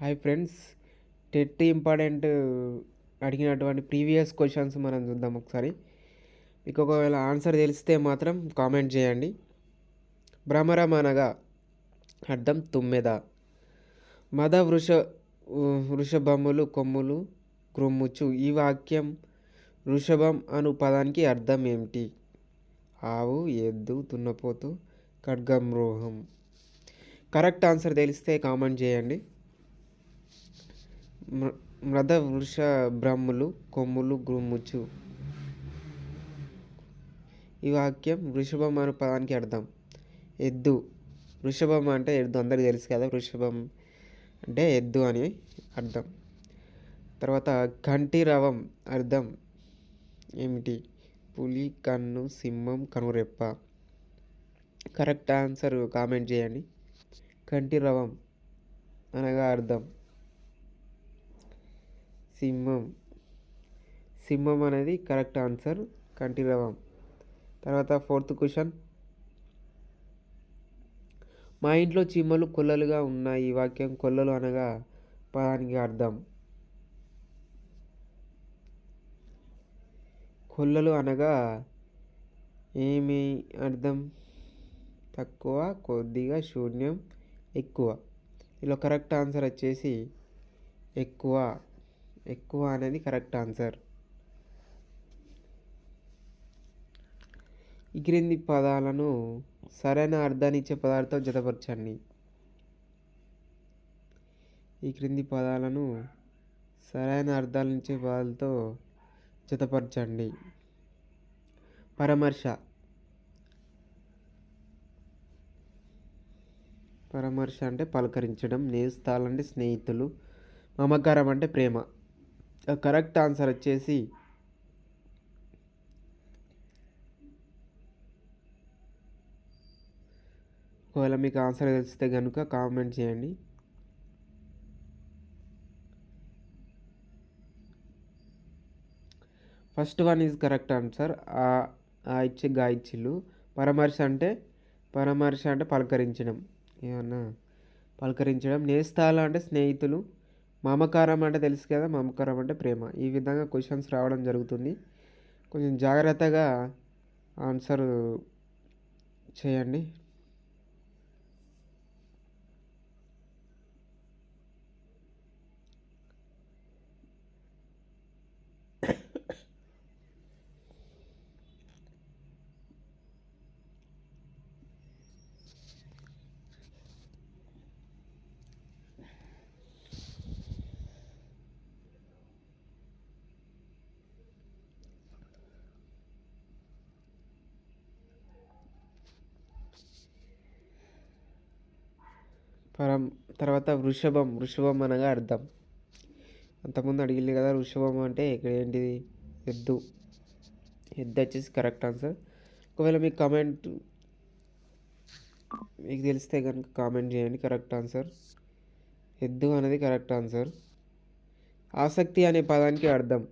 Hi friends, TET important అడిగినటువంటి previous questions మనం చూద్దాం ఒకసారి. మీకు ఒకవేళ ఆన్సర్ తెలిస్తే మాత్రం కామెంట్ చేయండి. భ్రమరం అనగా అర్థం తుమ్మెద. మద వృషభములు కొమ్ములు క్రొమ్ముచు. ఈ వాక్యం వృషభం అను పదానికి అర్థం ఏమిటి? ఆవు, ఎద్దు, దున్నపోతు, ఖడ్గమృగం. కరెక్ట్ ఆన్సర్ తెలిస్తే కామెంట్ చేయండి. మృద వృషభములు కొమ్ములు గ్రుమ్ముచు. ఈ వాక్యం వృషభం అనే పదానికి అర్థం ఎద్దు. వృషభం అంటే ఎద్దు, అందరికీ తెలుసు కదా. వృషభం అంటే ఎద్దు అని అర్థం. తర్వాత కంఠీరవం అర్థం ఏమిటి? పులి, కన్ను, సింహం, కనురెప్ప. కరెక్ట్ ఆన్సర్ కామెంట్ చేయండి. కంఠీరవం అనగా అర్థం సింహం. సింహం అనేది కరెక్ట్ ఆన్సర్, కంఠీరవం. తర్వాత 4th క్వశ్చన్. మా ఇంట్లో చీమలు కొల్లలుగా ఉన్నాయి. ఈ వాక్యం కొల్లలు అనగా పదానికి అర్థం. కొల్లలు అనగా ఏమి అర్థం? తక్కువ, కొద్దిగా, శూన్యం, ఎక్కువ. ఇలా కరెక్ట్ ఆన్సర్ వచ్చేసి ఎక్కువ. ఎక్కువ అనేది కరెక్ట్ ఆన్సర్. ఈ క్రింది పదాలను సరైన అర్థాన్ని ఇచ్చే పదాలతో జతపరచండి. ఈ క్రింది పదాలను సరైన అర్థాలు ఇచ్చే పదాలతో జతపరచండి. పరామర్శ. పరామర్శ అంటే పలకరించడం. నేస్తాలంటే స్నేహితులు. మమకారం అంటే ప్రేమ. కరెక్ట్ ఆన్సర్ వచ్చేసి ఒకవేళ మీకు ఆన్సర్ తెలిస్తే కనుక కామెంట్ చేయండి. First one is correct answer. ఇచ్చే గాయచ్చిల్లు. పరామర్శ అంటే పలకరించడం, ఏమన్నా పలకరించడం. నేస్తాలు అంటే స్నేహితులు. మమకారం అంటే తెలుసు కదా, మమకారం అంటే ప్రేమ. ఈ విధంగా క్వశ్చన్స్ రావడం జరుగుతుంది. కొంచెం జాగ్రత్తగా ఆన్సర్ చేయండి. తర్వాత వృషభం అనగా అర్థం. అంతకుముందు అడిగింది కదా, వృషభం అంటే ఇక్కడ ఏంటిది? ఎద్దు. ఎద్దు వచ్చేసి కరెక్ట్ ఆన్సర్. ఒకవేళ మీకు తెలిస్తే కనుక కామెంట్ చేయండి. కరెక్ట్ ఆన్సర్ ఎద్దు అనేది కరెక్ట్ ఆన్సర్. ఆసక్తి అనే పదానికి అర్థం.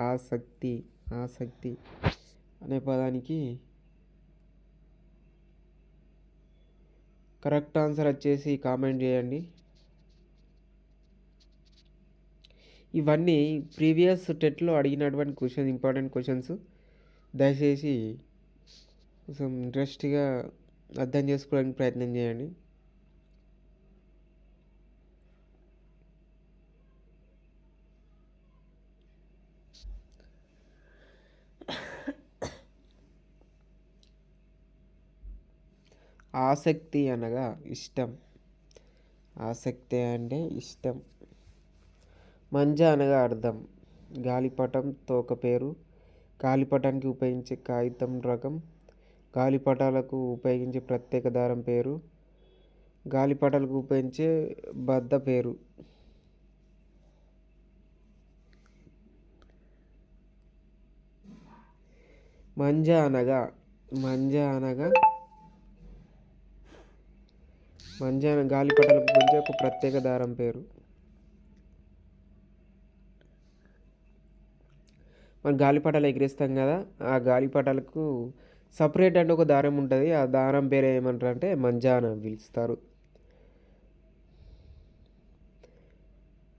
ఆసక్తి అనే పదానికి కరెక్ట్ ఆన్సర్ వచ్చేసి కామెంట్ చేయండి. ఇవన్నీ ప్రీవియస్ టెట్లో అడిగినటువంటి క్వశ్చన్, ఇంపార్టెంట్ క్వశ్చన్స్. దయచేసి కొంచెం ఇంట్రెస్ట్గా అర్థం చేసుకోవడానికి ప్రయత్నం చేయండి. ఆసక్తి అనగా ఇష్టం. ఆసక్తి అంటే ఇష్టం. మంజ అనగా అర్థం గాలిపటం, తోక పేరు. గాలిపటానికి ఉపయోగించే కాగితం రకం. గాలిపటాలకు ఉపయోగించే ప్రత్యేక దారం పేరు. గాలిపటాలకు ఉపయోగించే బద్ద పేరు. మంజ అనగా గాలిపటాలకు ఉపయోగించే ఒక ప్రత్యేక దారం పేరు. మనం గాలిపటాలు ఎగిరేస్తాం కదా, ఆ గాలిపటాలకు సపరేట్ అంటే ఒక దారం ఉంటుంది. ఆ దారం పేరు ఏమంటారు అంటే మంజా అని పిలుస్తారు.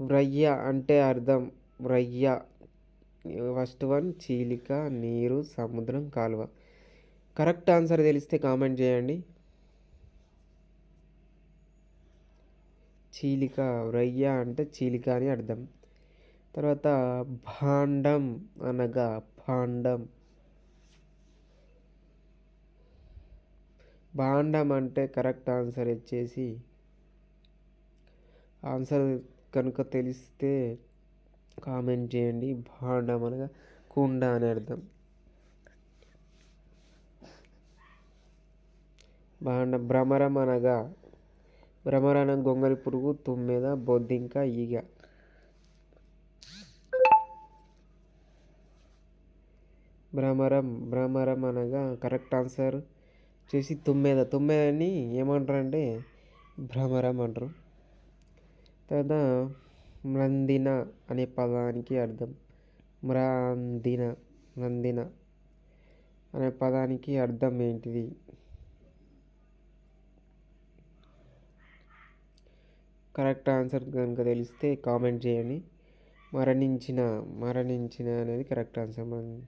వ్రయ్య అంటే అర్థం. వ్రయ్య ఫస్ట్ వన్ చీలిక, నీరు, సముద్రం, కాలువ. కరెక్ట్ ఆన్సర్ తెలిస్తే కామెంట్ చేయండి. చీలిక, వ్రయ్య అంటే చీలిక అని అర్థం. తర్వాత భాండం అనగా భాండం. భాండం అంటే కరెక్ట్ ఆన్సర్ వచ్చేసి ఆన్సర్ కనుక తెలిస్తే కామెంట్ చేయండి. భాండం అనగా కుండ అని అర్థం. భాండం. భ్రమరం అనగా భ్రమరానం గొంగలి పురుగు, తుమ్మెద, బొద్దింక, ఈగ. భ్రమరం అనగా కరెక్ట్ ఆన్సర్ వచ్చేసి తుమ్మెద. తుమ్మెదని ఏమంటారంటే భ్రమరం అంటారు. తర్వాత మ్రందిన అనే పదానికి అర్థం. మ్రందిన అనే పదానికి అర్థం ఏంటిది? కరెక్ట్ ఆన్సర్ కనుక తెలిస్తే కామెంట్ చేయండి. మరణించిన అనేది కరెక్ట్ ఆన్సర్.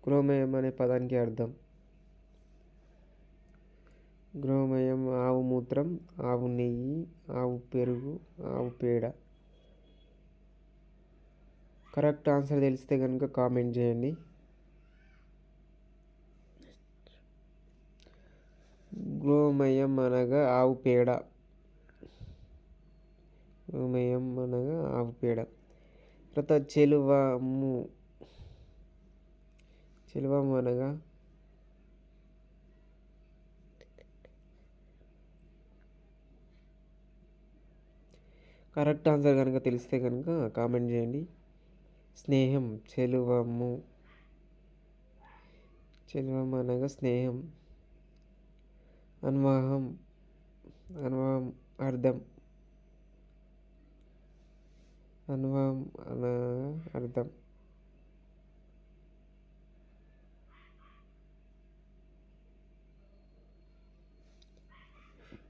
గోమయం అనే పదానికి అర్థం. గోమయం ఆవు మూత్రం, ఆవు నెయ్యి, ఆవు పెరుగు, ఆవు పేడ. కరెక్ట్ ఆన్సర్ తెలిస్తే కనుక కామెంట్ చేయండి. గోమయం అనగా ఆవు పేడ. గోమయం అనగా ఆవు పేడ. తర్వాత చెలువము అనగా కరెక్ట్ ఆన్సర్ కనుక తెలిస్తే కనుక కామెంట్ చేయండి. స్నేహం. చెలువము అనగా స్నేహం. అన్వహం అర్థం. అన్వహం అనగా అర్థం.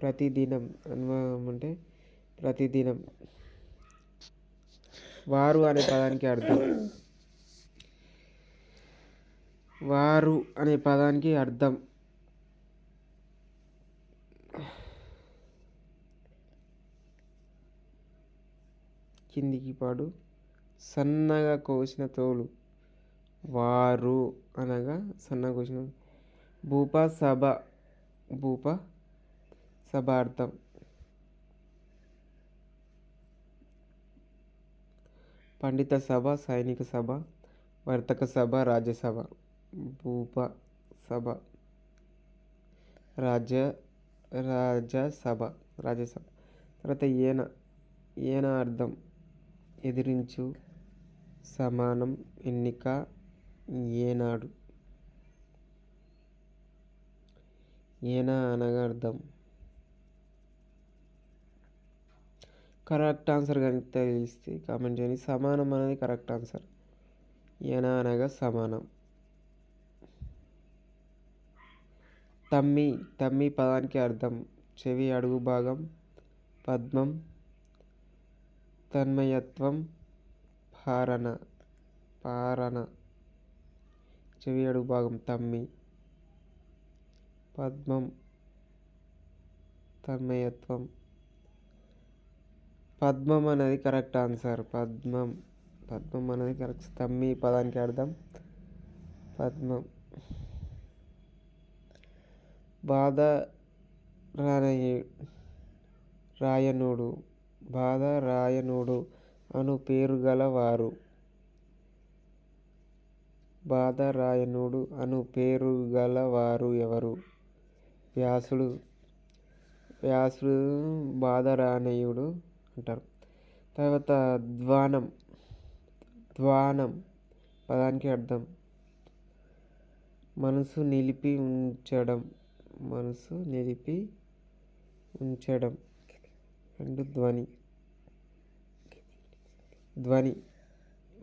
ప్రతిదినం. అన్వహం అంటే ప్రతిదినం. వారు అనే పదానికి అర్థం. వారు అనే పదానికి అర్థం. కిందికి పాడు. సన్నగా కోసిన తోలు. వారు అనగా సన్నగా కోసిన. భూప సభ అర్థం. పండిత సభ, సైనిక సభ, వర్తక సభ, రాజ్యసభ. భూప సభ, రాజ్యసభ. తర్వాత ఏన అర్థం. ఎదిరించు, సమానం, ఎన్నిక, ఏనాడు. ఏన అనగా అర్థం. కరెక్ట్ ఆన్సర్ కనుక తెలిస్తే కామెంట్ చేయండి. సమానం అనేది కరెక్ట్ ఆన్సర్. ఏన అనగా సమానం. తమ్మి పదానికి అర్థం. చెవి అడుగు భాగం, పద్మం, తన్మయత్వం, పారణ. చెవి అడుగు భాగం తమ్మి, పద్మం, తన్మయత్వం. పద్మం అనేది కరెక్ట్ ఆన్సర్. పద్మం అనేది కరెక్ట్. తమ్మి పదానికి అర్థం పద్మం. బాధ రాయనుడు అను పేరు గల వారు. బాదరాయణుడు అను పేరు గల వారు ఎవరు? వ్యాసుడు బాదరాయణుడు అంటారు. తర్వాత ధ్వానం పదానికి అర్థం. మనసు నిలిపి ఉంచడం. రెండు ధ్వని.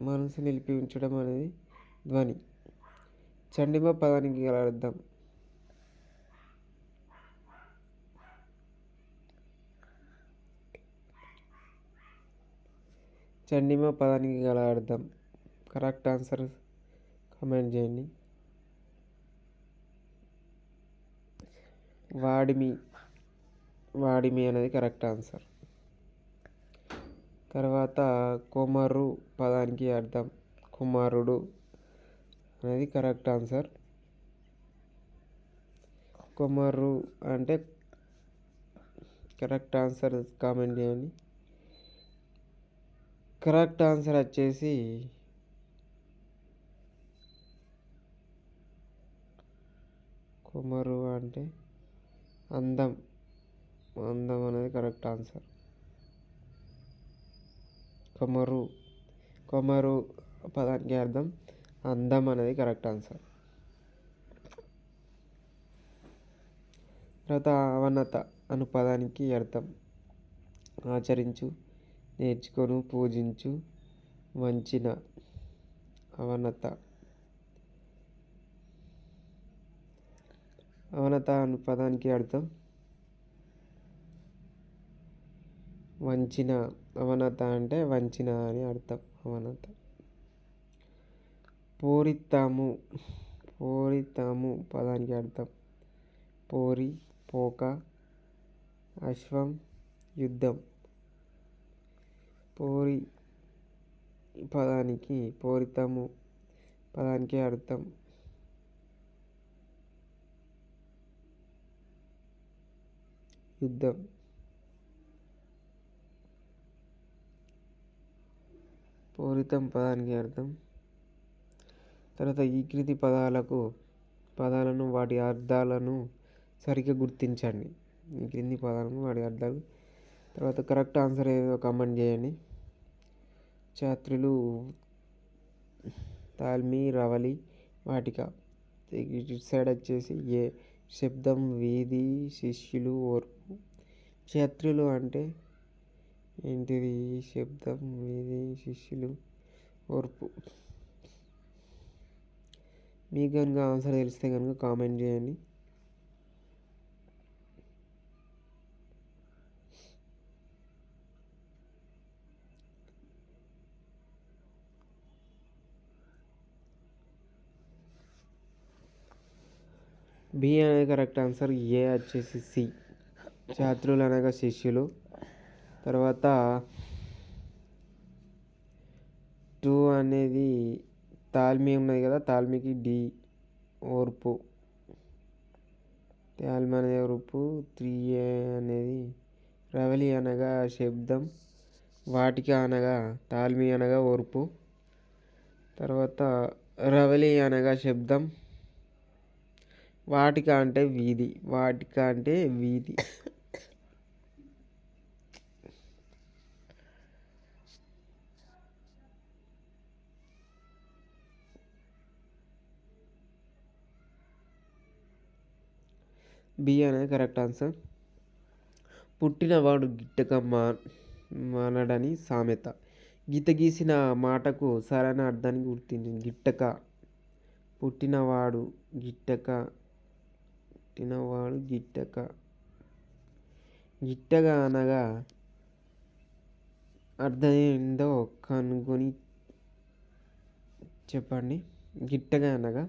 మనసు నిలిపి ఉంచడం అనేది ధ్వని. చండిమ పదానికి గల అర్థం. చండిమ పదానికి గల అర్థం. కరెక్ట్ ఆన్సర్ కామెంట్ చేయండి. వాడిమి అనేది కరెక్ట్ ఆన్సర్. తర్వాత కొమరు పదానికి అర్థం. కుమారుడు అనేది కరెక్ట్ ఆన్సర్. కొమరు అంటే కరెక్ట్ ఆన్సర్ కామెంట్ చేయండి. కరెక్ట్ ఆన్సర్ వచ్చేసి కొమరు అంటే అందం అనేది కరెక్ట్ ఆన్సర్. కొమరు పదానికి అర్థం అందం అనేది కరెక్ట్ ఆన్సర్. తర్వాత అవనత అను పదానికి అర్థం. ఆచరించు, నేర్చుకొను, పూజించు, వంచిన. అవనత అను పదానికి అర్థం వంచిన. అవనత అంటే వంచిన అని అర్థం. అవనత. పూరితాము పదానికి అర్థం. పోరి, పోక, అశ్వం, యుద్ధం. పూరితాము పదానికి అర్థం యుద్ధం. పూరితం పదానికి అర్థం. తర్వాత ఈ క్రింది పదాలను వాటి అర్థాలను సరిగ్గా గుర్తించండి. ఈ క్రింది పదాలను వాటి అర్థాలు. తర్వాత కరెక్ట్ ఆన్సర్ ఏదో కామెంట్ చేయండి. ఛాత్రులు, తాల్మి, రవలి, వాటిక. ఇటు సైడ్ వచ్చేసి ఏ శబ్దం, వీధి, శిష్యులు, ఓర్పు. ఛాత్రులు అంటే ఏంటిది? శబ్దం, వీధి, శిష్యులు, ఓర్పు. మీకు కనుక ఆన్సర్ తెలిస్తే కనుక కామెంట్ చేయండి. బి అనేది కరెక్ట్ ఆన్సర్. ఏ వచ్చేసి సి. ఛాత్రులు అనగా శిష్యులు. తర్వాత 2 అనేది తాల్మి ఉన్నది కదా, తాల్మికి డి. ఓర్పు. తాల్మి అనేది ఓర్పు. 3 అనేది రవలి అనగా శబ్దం. వాటిక అనగా తాల్మి అనగా ఓర్పు. తర్వాత రవలి అనగా శబ్దం. వాటిక అంటే వీధి. బి అనేది కరెక్ట్ ఆన్సర్. పుట్టినవాడు గిట్టక మానడని సామెత. గీత గీసిన మాటకు సరైన అర్థాన్ని గుర్తించింది. గిట్టక. పుట్టినవాడు గిట్టక. గిట్టగా అనగా అర్థం ఏందో కనుగొని చెప్పండి. గిట్టగా అనగా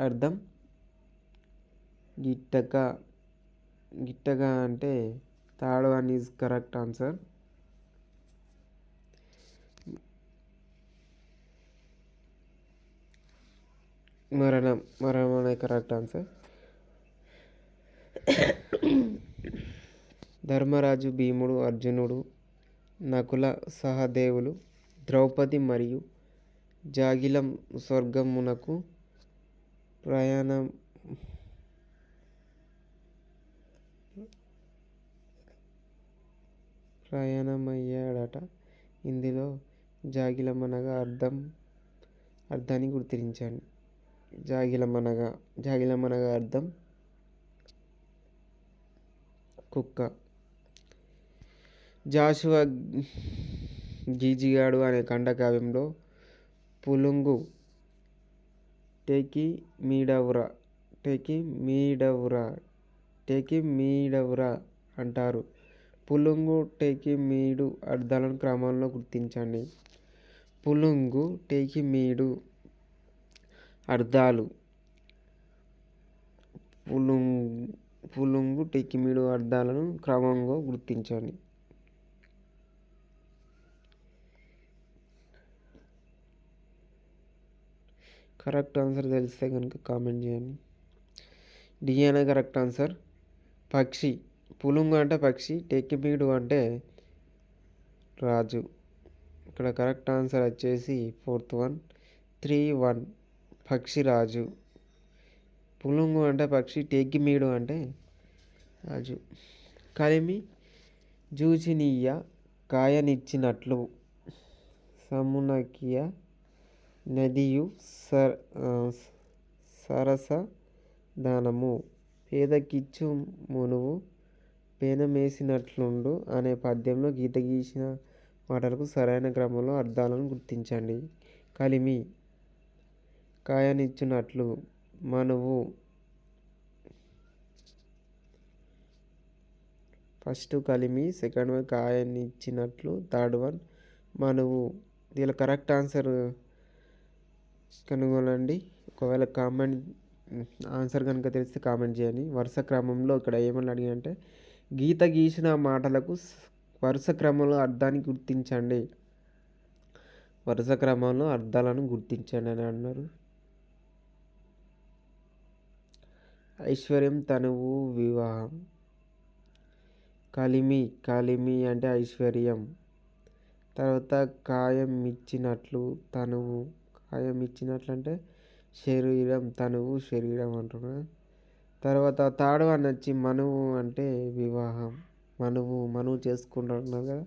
అర్థం గిట్టగా అంటే third one is correct answer. మరణం అనేది కరెక్ట్ ఆన్సర్. ధర్మరాజు, భీముడు, అర్జునుడు, నకుల, సహదేవులు, ద్రౌపది మరియు జాగిలం స్వర్గమునకు ప్రయాణమయ్యాడట. ఇందులో జాగిలం అనగా అర్థాన్ని గుర్తించండి. జాగిలం అనగా అర్థం కుక్క. జాషువా గీజిగాడు అనే ఖండకావ్యంలో పులుంగు టేకి మీడవురా అంటారు. పులుంగు టేకి మీడు అర్థాలను క్రమంలో గుర్తించండి. పులుంగు టేకి మీడు అర్థాలు. పులుంగు టేకి మీడు అర్థాలను క్రమంగా గుర్తించండి. కరెక్ట్ ఆన్సర్ తెలిస్తే కనుక కామెంట్ చేయండి. డి అనే కరెక్ట్ ఆన్సర్. పక్షి. పులుంగు అంటే పక్షి, టెక్కిమీడు అంటే రాజు. ఇక్కడ కరెక్ట్ ఆన్సర్ వచ్చేసి 4th వన్ 3-1 పక్షి రాజు. పులుంగు అంటే పక్షి, టెక్కిమీడు అంటే రాజు. కలిమి జూచినీయ కాయనిచ్చినట్లు సమునకియ నదియు సరస దానము పేదకిచ్చు మునువు పేనమేసినట్లుండు అనే పద్యంలో గీత గీసిన మాటలకు సరైన క్రమంలో అర్థాలను గుర్తించండి. కలిమి కాయనిచ్చినట్లు, మనువు ఫస్ట్ కలిమి, సెకండ్ వన్ కాయనిచ్చినట్లు, థర్డ్ వన్ మనువు. దీనిలో కరెక్ట్ ఆన్సర్ కనుగొనండి. ఒకవేళ ఆన్సర్ కనుక తెలిస్తే కామెంట్ చేయండి. వరుస క్రమంలో ఇక్కడ ఏమని అడిగానంటే గీత గీసిన మాటలకు వరుస క్రమంలో అర్థాన్ని గుర్తించండి. వరుస క్రమంలో అర్థాలను గుర్తించండి అని అన్నారు. ఐశ్వర్యం తనువు వివాహం. కలిమి అంటే ఐశ్వర్యం. తర్వాత కాయం ఇచ్చినట్లు తనువు. కాయం ఇచ్చినట్లు అంటే శరీరం, తనువు శరీరం అంటున్నా. తర్వాత థర్డ్ వన్ వచ్చి మనువు అంటే వివాహం. మనువు చేసుకుంటున్నారు కదా,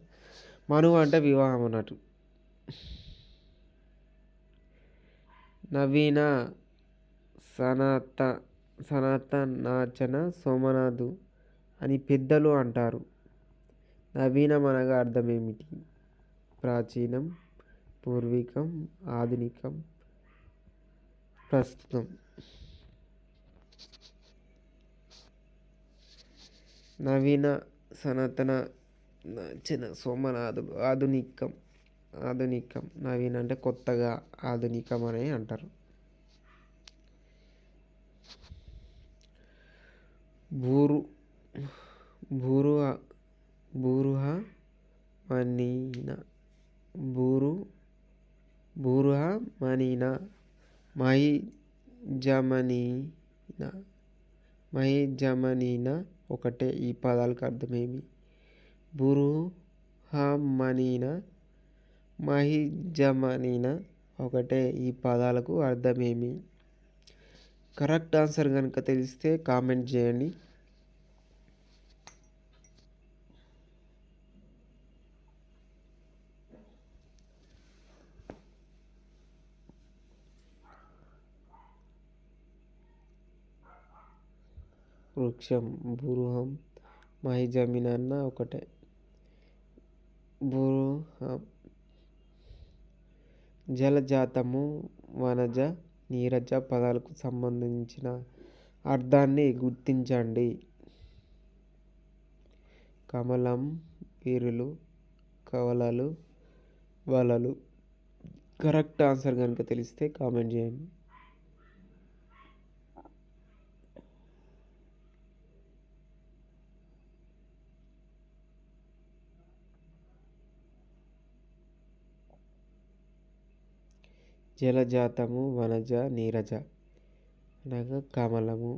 మనువు అంటే వివాహం అన్నట్టు. నవీన సనాతనాచన సోమనాథు అని పెద్దలు అంటారు. నవీనం అనగా అర్థం ఏమిటి? ప్రాచీనం, పూర్వీకం, ఆధునికం, ప్రస్తుతం. నవీన సనాతన సోమనాథుడు ఆధునికం. నవీన అంటే కొత్తగా, ఆధునికం అని అంటారు. బూరుహ మనీన మహిజమనీన ఒకటే. ఈ పదాలకు అర్థమేమి? బూరుహమనీన మహిజమనీన ఒకటే. ఈ పదాలకు అర్థమేమి? కరెక్ట్ ఆన్సర్ కనుక తెలిస్తే కామెంట్ చేయండి. వృక్షం బూరుహం, మహిజమీన అన్న ఒకటే. బూరుహం. జలజాతము, వనజ, నీరజ పదాలకు సంబంధించిన అర్థాన్ని గుర్తించండి. కమలం, వీరులు, కవలలు, వలలు. కరెక్ట్ ఆన్సర్ కనుక తెలిస్తే కామెంట్ చేయండి. జలజాతము, వనజ, నీరజ అనగా కమలము.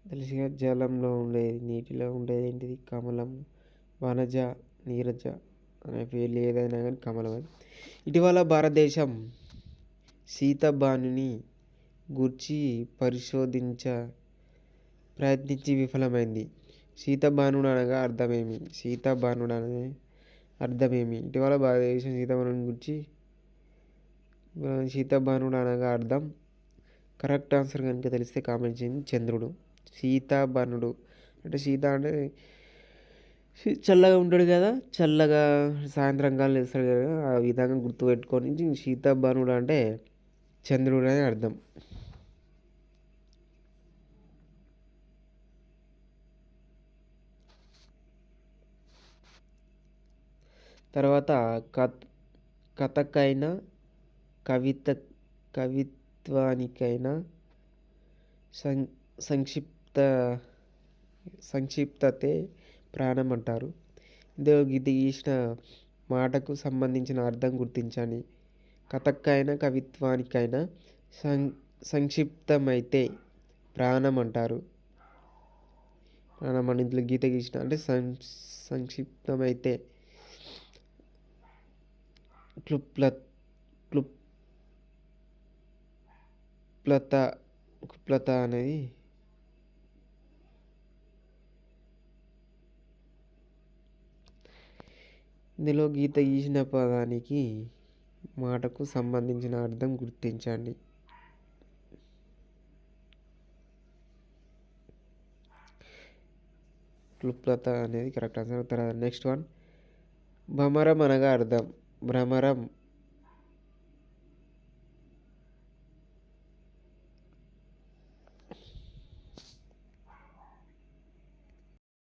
తెలిసిగా జలంలో ఉండేది, నీటిలో ఉండేది ఏంటిది? కమలం. వనజ, నీరజ అనే పేర్లు ఏదైనా కానీ కమలం అని. ఇటీవల భారతదేశం సీతబానుని గూర్చి ప్రయత్నించి విఫలమైంది. సీతబానుడు అనగా అర్థమేమి? సీతబానుడు అనే అర్థమేమి? ఇటీవల భారతదేశం సీతబానుడు అనగా అర్థం. కరెక్ట్ ఆన్సర్ కనుక తెలిస్తే కామెంట్ చేయండి. చంద్రుడు. సీతాబానుడు అంటే సీత అంటే చల్లగా ఉంటాడు కదా, చల్లగా సాయంత్రం కాలం వేస్తాడు కదా, ఆ విధంగా గుర్తుపెట్టుకొని సీతాబానుడు అంటే చంద్రుడు అని అర్థం. తర్వాత కత్ కథకైనా కవిత కవిత్వానికైనా సం సంక్షిప్త సంక్షిప్తతే ప్రాణం అంటారు. ఇందులో గీత గీసిన మాటకు సంబంధించిన అర్థం గుర్తించండి. కథకైనా కవిత్వానికైనా సం సంక్షిప్తమైతే ప్రాణం అంటారు. ప్రాణం అని ఇందులో గీత గీసిన అంటే సంక్షిప్తమైతే క్లుప్ల క్లుప్లత క్లుప్లత అనేది ఇందులో గీత గీసిన పదానికి మాటకు సంబంధించిన అర్థం గుర్తించండి. క్లుప్తత అనేది కరెక్ట్ ఆన్సర్. తర్వాత నెక్స్ట్ వన్, భ్రమరం అనగా అర్థం. భ్రమరం